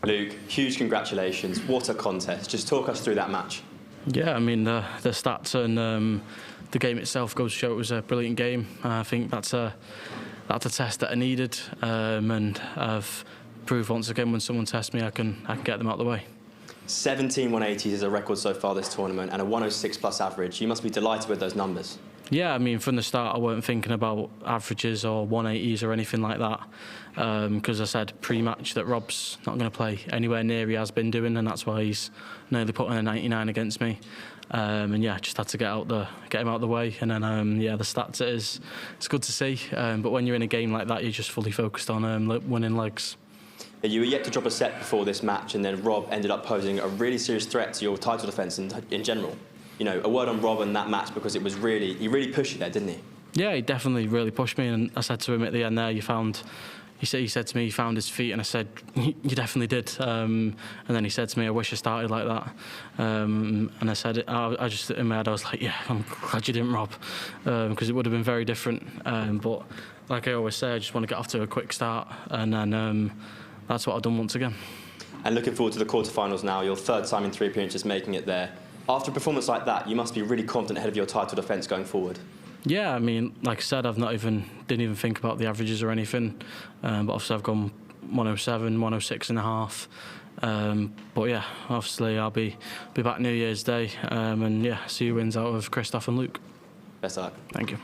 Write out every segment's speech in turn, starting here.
Luke, huge congratulations. What a contest. Just talk us through that match. Yeah, I mean, the stats and the game itself goes to show it was a brilliant game. I think that's a test that I needed, and I've proved once again when someone tests me, I can get them out of the way. 17 180s is a record so far this tournament and a 106 plus average. You must be delighted with those numbers. Yeah, I mean, from the start I weren't thinking about averages or 180s or anything like that, because I said pre-match that Rob's not going to play anywhere near he has been doing, and that's why he's nearly put in a 99 against me. And yeah, just had to get him out of the way, and then yeah, the stats it's good to see. But when you're in a game like that, you're just fully focused on winning legs. You were yet to drop a set before this match, and then Rob ended up posing a really serious threat to your title defence in general. You know, a word on Rob and that match, because he really pushed you there, didn't he? Yeah, he definitely really pushed me, and I said to him at the end there, he said to me he found his feet, and I said, you definitely did. And then he said to me, I wish I started like that. And I said, I just, in my head, I was like, yeah, I'm glad you didn't, Rob, because it would have been very different. But like I always say, I just want to get off to a quick start, and then that's what I've done once again. And looking forward to the quarterfinals now, your third time in 3 appearances making it there. After a performance like that, you must be really confident ahead of your title defence going forward. Yeah, I mean, like I said, didn't even think about the averages or anything. But obviously I've gone 107, 106 and a half. But yeah, obviously I'll be back New Year's Day, and yeah, see who wins out of Christoph and Luke. Best of luck. Thank you.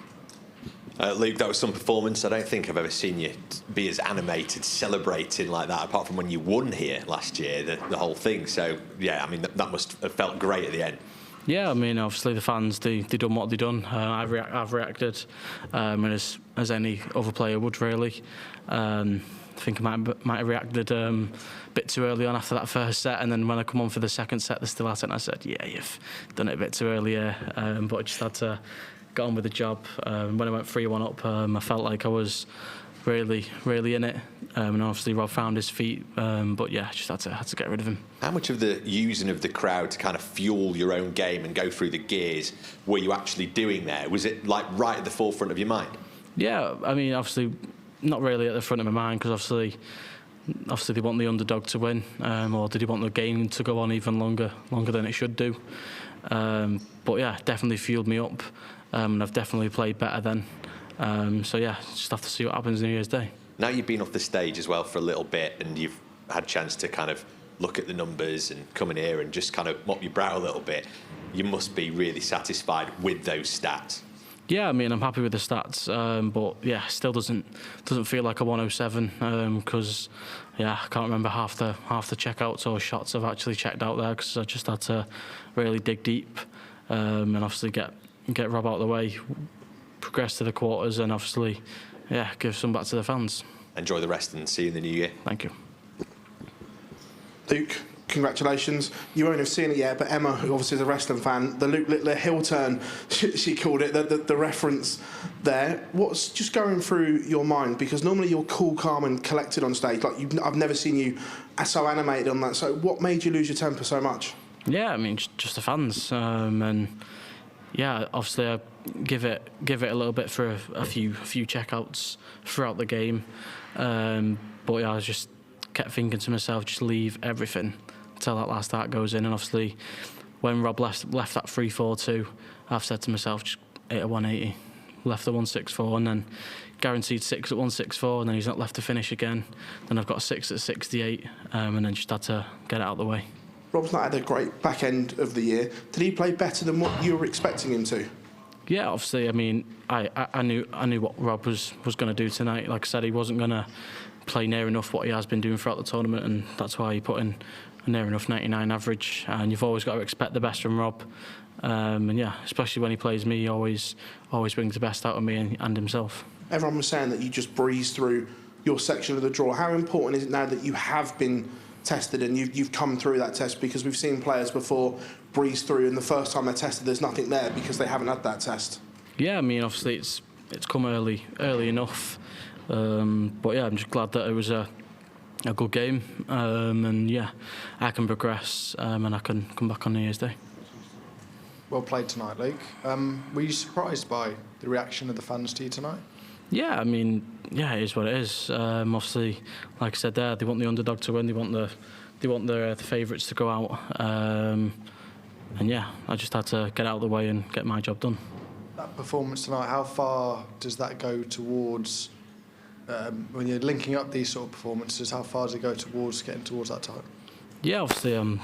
Luke, that was some performance. I don't think I've ever seen you be as animated, celebrating like that, apart from when you won here last year, the whole thing. So, yeah, I mean, that must have felt great at the end. Yeah, I mean, obviously the fans, they done what they done. I've reacted as any other player would, really. I think I might have reacted a bit too early on after that first set, and then when I come on for the second set, they're still at it, and I said, yeah, you've done it a bit too early here, but I just had to get on with the job. When I went 3-1 up, I felt like I was really in it, and obviously Rob found his feet, but yeah, just had to get rid of him. How much of the using of the crowd to kind of fuel your own game and go through the gears were you actually doing there? Was it like right at the forefront of your mind? Yeah, I mean, obviously not really at the front of my mind, because obviously they want the underdog to win, or did he want the game to go on even longer than it should do? But yeah, definitely fueled me up, and I've definitely played better then. So yeah, just have to see what happens New Year's Day. Now you've been off the stage as well for a little bit, and you've had a chance to kind of look at the numbers and come in here and just kind of mop your brow a little bit. You must be really satisfied with those stats. Yeah, I mean, I'm happy with the stats, but yeah, still doesn't feel like a 107, because yeah, I can't remember half the checkouts or shots I've actually checked out there, because I just had to really dig deep, and obviously get Rob out of the way, progress to the quarters, and obviously, yeah, give some back to the fans. Enjoy the rest and see you in the new year. Thank you. Luke, congratulations. You won't have seen it yet, but Emma, who obviously is a wrestling fan, the Luke Littler heel turn, she called it, the reference there. What's just going through your mind? Because normally you're cool, calm and collected on stage. Like I've never seen you so animated on that. So what made you lose your temper so much? Yeah, I mean, just the fans. And yeah, obviously I give it a little bit for a few checkouts throughout the game. But yeah, I just kept thinking to myself, just leave everything until that last start goes in. And obviously, when Rob left that 3-4-2, I've said to myself, just hit a 180, left the 164, and then guaranteed 6 at 164, and then he's not left to finish again. Then I've got a 6 at 68, and then just had to get it out of the way. Rob's not had a great back end of the year. Did he play better than what you were expecting him to? Yeah, obviously. I mean, I knew what Rob was going to do tonight. Like I said, he wasn't going to play near enough what he has been doing throughout the tournament, and that's why he put in a near enough 99 average. And you've always got to expect the best from Rob. And yeah, especially when he plays me, he always brings the best out of me and himself. Everyone was saying that you just breezed through your section of the draw. How important is it now that you have been tested and you've come through that test? Because we've seen players before breeze through, and the first time they're tested, there's nothing there because they haven't had that test. Yeah, I mean, obviously it's come early enough. But yeah, I'm just glad that it was a good game, and yeah, I can progress, and I can come back on New Year's Day. Well played tonight, Luke. Were you surprised by the reaction of the fans to you tonight? Yeah, I mean, yeah, it is what it is. Obviously, like I said there, they want the underdog to win. They want the favourites to go out. And yeah, I just had to get out of the way and get my job done. That performance tonight, how far does that go towards, when you're linking up these sort of performances, how far does it go towards getting towards that title? Yeah, obviously I'm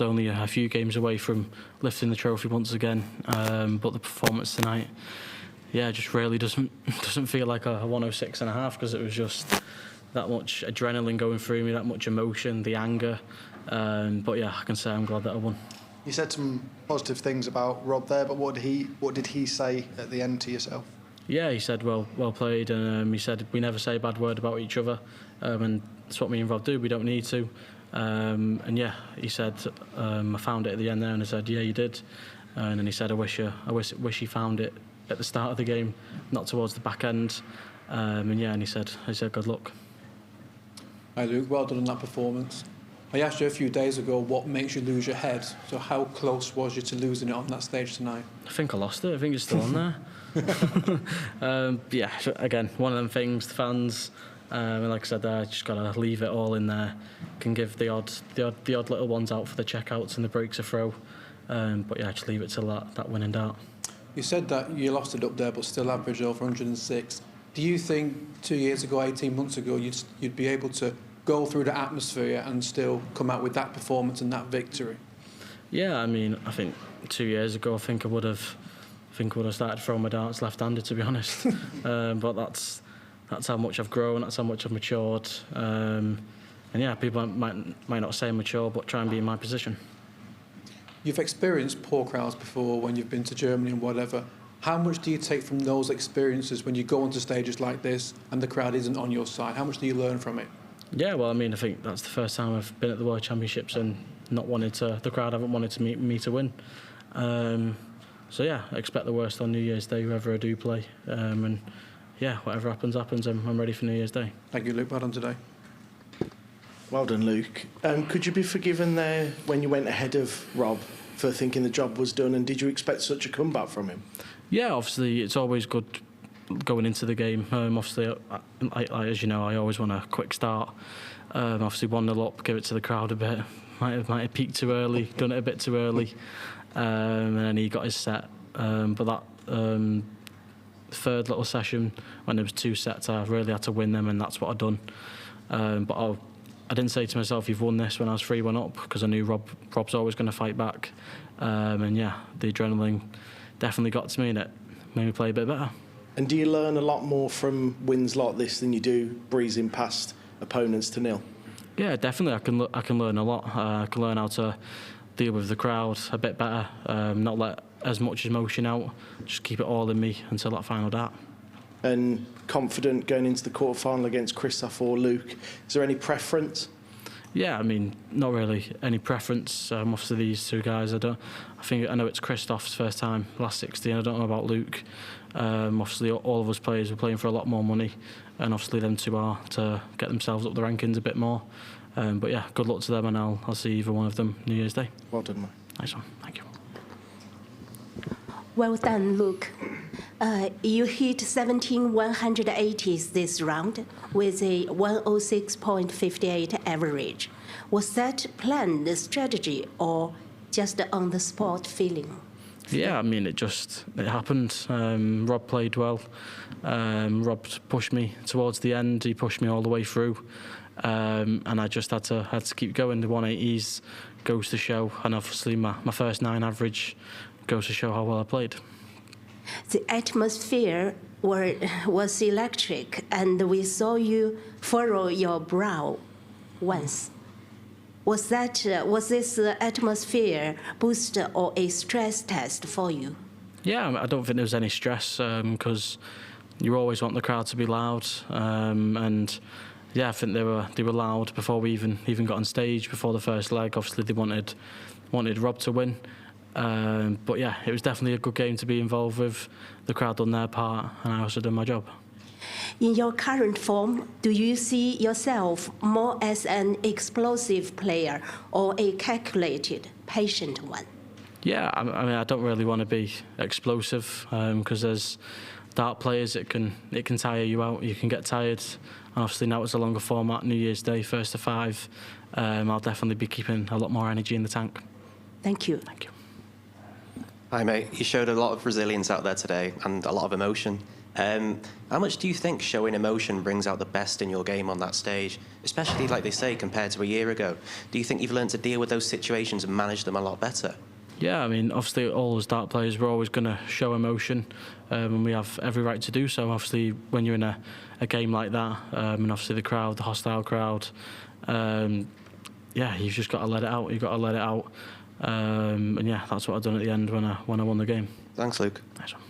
only a few games away from lifting the trophy once again, but the performance tonight, yeah, just really doesn't feel like a 106.5 because it was just that much adrenaline going through me, that much emotion, the anger. But yeah, I can say I'm glad that I won. You said some positive things about Rob there, but what did he say at the end to yourself? Yeah, he said well played, and he said we never say a bad word about each other, and that's what me and Rob do. We don't need to. And yeah, he said I found it at the end there, and I said yeah, you did. And then he said I wish he found it at the start of the game, not towards the back end. And yeah, and he said good luck. Hi Luke, well done on that performance. I asked you a few days ago what makes you lose your head. So how close was you to losing it on that stage tonight? I think I lost it. I think it's still on there. Yeah, again, one of them things. The fans, like I said, I just gotta leave it all in there. Can give the odd little ones out for the checkouts and the breaks of throw. But yeah, just leave it till that winning dart. You said that you lost it up there, but still averaged over 106. Do you think 2 years ago, 18 months ago, you'd be able to go through the atmosphere and still come out with that performance and that victory? Yeah, I mean, I think 2 years ago, I think I would have started throwing my darts left-handed, to be honest. But that's how much I've grown. That's how much I've matured. And yeah, people might not say mature, but try and be in my position. You've experienced poor crowds before when you've been to Germany and whatever. How much do you take from those experiences when you go onto stages like this and the crowd isn't on your side? How much do you learn from it? Yeah, well, I mean, I think that's the first time I've been at the World Championships and the crowd haven't wanted to me to win. So yeah, I expect the worst on New Year's Day, whoever I do play. And yeah, whatever happens. I'm ready for New Year's Day. Thank you, Luke. Well done today. Well done, Luke. Could you be forgiven there when you went ahead of Rob for thinking the job was done, and did you expect such a comeback from him? Yeah, obviously it's always good going into the game. Obviously, as you know, I always want a quick start. Obviously 1-0 up, give it to the crowd a bit. Might have peaked too early, done it a bit too early, and then he got his set. But that third little session, when there was 2 sets, I really had to win them, and that's what I'd done. But I didn't say to myself, you've won this when I was 3-1 up, because I knew Rob's always going to fight back. And yeah, the adrenaline definitely got to me, and it made me play a bit better. And do you learn a lot more from wins like this than you do breezing past opponents to nil? Yeah, definitely. I can learn a lot. I can learn how to deal with the crowd a bit better, not let as much emotion out, just keep it all in me until that final dart. And confident going into the quarter-final against Christoph or Luke. Is there any preference? Yeah, I mean, not really any preference. Obviously, these 2 guys, I know it's Christoph's first time, last 16. I don't know about Luke. Obviously, all of us players are playing for a lot more money, and obviously them 2 are to get themselves up the rankings a bit more. But yeah, good luck to them, and I'll see either one of them New Year's Day. Well done, mate. Nice one. Thank you. Well done, Luke. You hit 17 180s this round with a 106.58 average. Was that planned strategy or just on-the-spot feeling? Yeah, I mean, it happened. Rob played well. Rob pushed me towards the end. He pushed me all the way through. And I just had to keep going. The 180s goes to show, and obviously my first 9 average goes to show how well I played. The atmosphere was electric, and we saw you furrow your brow once. Was this atmosphere boost or a stress test for you? Yeah, I don't think there was any stress because you always want the crowd to be loud, and yeah, I think they were loud before we even got on stage before the first leg. Obviously, they wanted Rob to win. But yeah, it was definitely a good game to be involved with. The crowd done their part, and I also done my job. In your current form, do you see yourself more as an explosive player or a calculated, patient one? Yeah, I mean, I don't really want to be explosive because dart players, it can tire you out. You can get tired, and obviously now it's a longer format, New Year's Day, 1st to 5. I'll definitely be keeping a lot more energy in the tank. Thank you. Thank you. Hi, mate. You showed a lot of resilience out there today and a lot of emotion. How much do you think showing emotion brings out the best in your game on that stage, especially, like they say, compared to a year ago? Do you think you've learned to deal with those situations and manage them a lot better? Yeah, I mean, obviously all as dart players, we're always going to show emotion, and we have every right to do so. Obviously, when you're in a game like that, and obviously the crowd, the hostile crowd, yeah, you've just got to let it out. You've got to let it out, and yeah, that's what I've done at the end when I won the game. Thanks, Luke. Nice one.